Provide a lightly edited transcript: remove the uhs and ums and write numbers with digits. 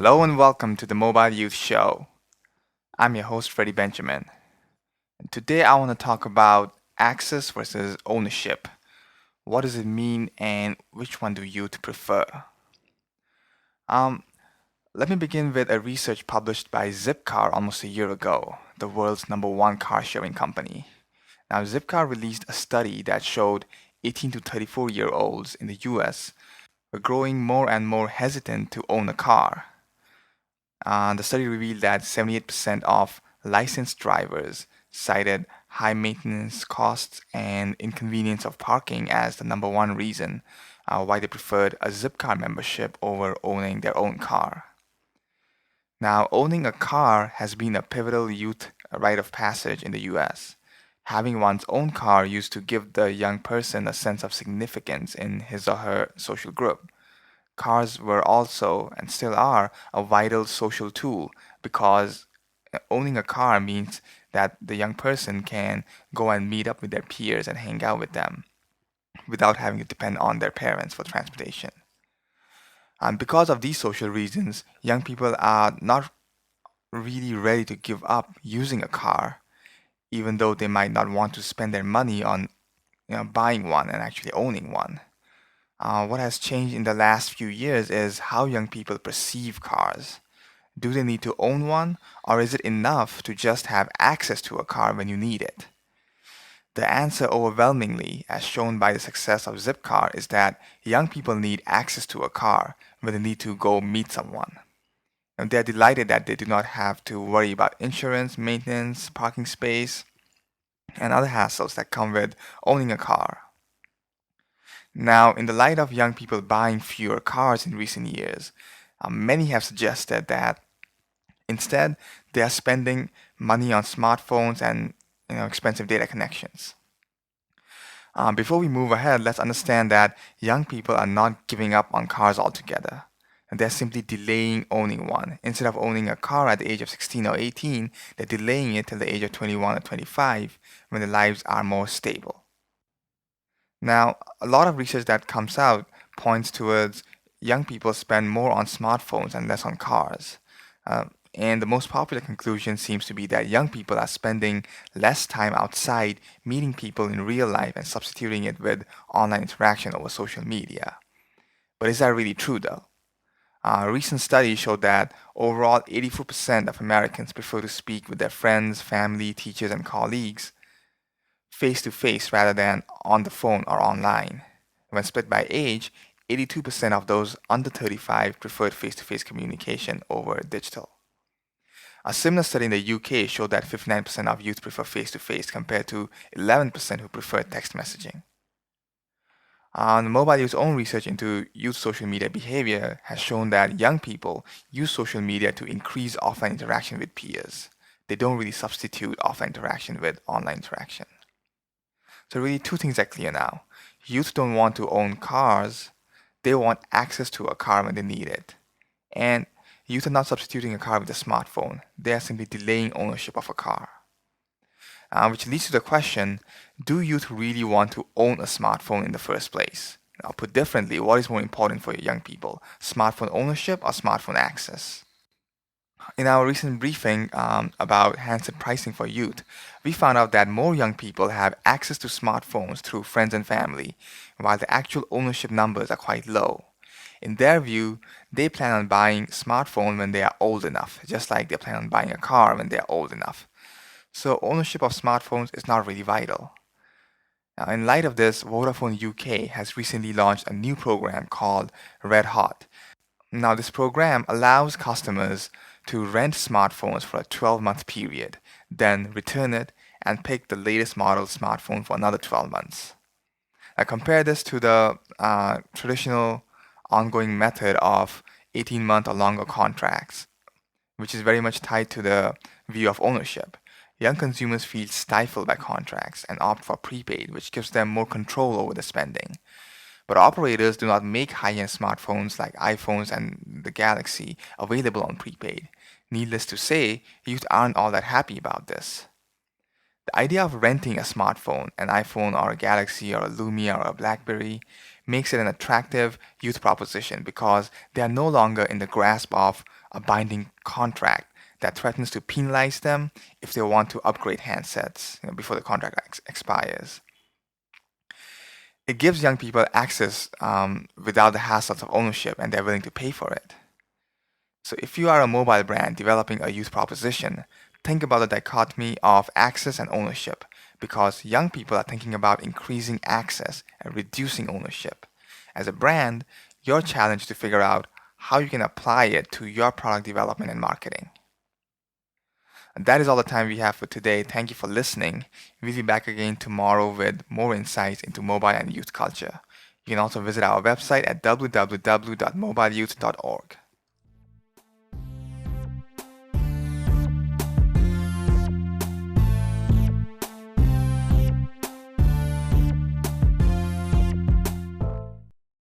Hello and welcome to the Mobile Youth Show. I'm your host, Freddie Benjamin. And today I want to talk about access versus ownership. What does it mean and which one do youth prefer? Um, Let me begin with a research published by Zipcar almost a year ago, the world's number one car sharing company. Now, Zipcar released a study that showed 18 to 34-year-olds in the US were growing more and more hesitant to own a car. The study revealed that 78% of licensed drivers cited high maintenance costs and inconvenience of parking as the number one reason why they preferred a Zipcar membership over owning their own car. Now, owning a car has been a pivotal youth rite of passage in the US. Having one's own car used to give the young person a sense of significance in his or her social group. Cars were also, and still are, a vital social tool because owning a car means that the young person can go and meet up with their peers and hang out with them without having to depend on their parents for transportation. And because of these social reasons, young people are not really ready to give up using a car, even though they might not want to spend their money on buying one and actually owning one. What has changed in the last few years is how young people perceive cars. Do they need to own one, or is it enough to just have access to a car when you need it? The answer overwhelmingly, as shown by the success of Zipcar, is that young people need access to a car when they need to go meet someone. And they're delighted that they do not have to worry about insurance, maintenance, parking space, and other hassles that come with owning a car. Now, in the light of young people buying fewer cars in recent years, many have suggested that instead they are spending money on smartphones and expensive data connections. Before we move ahead, let's understand that young people are not giving up on cars altogether. And they're simply delaying owning one. Instead of owning a car at the age of 16 or 18, they're delaying it till the age of 21 or 25 when their lives are more stable. Now, a lot of research that comes out points towards young people spend more on smartphones and less on cars. And the most popular conclusion seems to be that young people are spending less time outside meeting people in real life and substituting it with online interaction over social media. But is that really true though? A recent study showed that overall 84% of Americans prefer to speak with their friends, family, teachers, and colleagues face to face rather than on the phone or online. When split by age, 82% of those under 35 preferred face to face communication over digital. A similar study in the UK showed that 59% of youth prefer face to face compared to 11% who prefer text messaging. The Mobile Youth's own research into youth social media behavior has shown that young people use social media to increase offline interaction with peers. They don't really substitute offline interaction with online interaction. So really two things are clear now. Youth don't want to own cars, they want access to a car when they need it. And youth are not substituting a car with a smartphone, they are simply delaying ownership of a car. Which leads to the question, do youth really want to own a smartphone in the first place? Now, put differently, what is more important for young people, smartphone ownership or smartphone access? In our recent briefing about handset pricing for youth, we found out that more young people have access to smartphones through friends and family, while the actual ownership numbers are quite low. In their view, they plan on buying smartphone when they are old enough, just like they plan on buying a car when they are old enough. So ownership of smartphones is not really vital. Now, in light of this, Vodafone UK has recently launched a new program called Red Hot. Now, this program allows customers to rent smartphones for a 12-month period, then return it and pick the latest model smartphone for another 12 months. Now, compare this to the traditional ongoing method of 18-month or longer contracts, which is very much tied to the view of ownership. Young consumers feel stifled by contracts and opt for prepaid, which gives them more control over the spending. But operators do not make high-end smartphones like iPhones and the Galaxy available on prepaid. Needless to say, youth aren't all that happy about this. The idea of renting a smartphone, an iPhone or a Galaxy or a Lumia or a BlackBerry, makes it an attractive youth proposition because they are no longer in the grasp of a binding contract that threatens to penalize them if they want to upgrade handsets, before the contract expires. It gives young people access without the hassles of ownership, and they're willing to pay for it. So if you are a mobile brand developing a youth proposition, think about the dichotomy of access and ownership, because young people are thinking about increasing access and reducing ownership. As a brand, your challenge is to figure out how you can apply it to your product development and marketing. And that is all the time we have for today. Thank you for listening. We'll be back again tomorrow with more insights into mobile and youth culture. You can also visit our website at www.mobileyouth.org.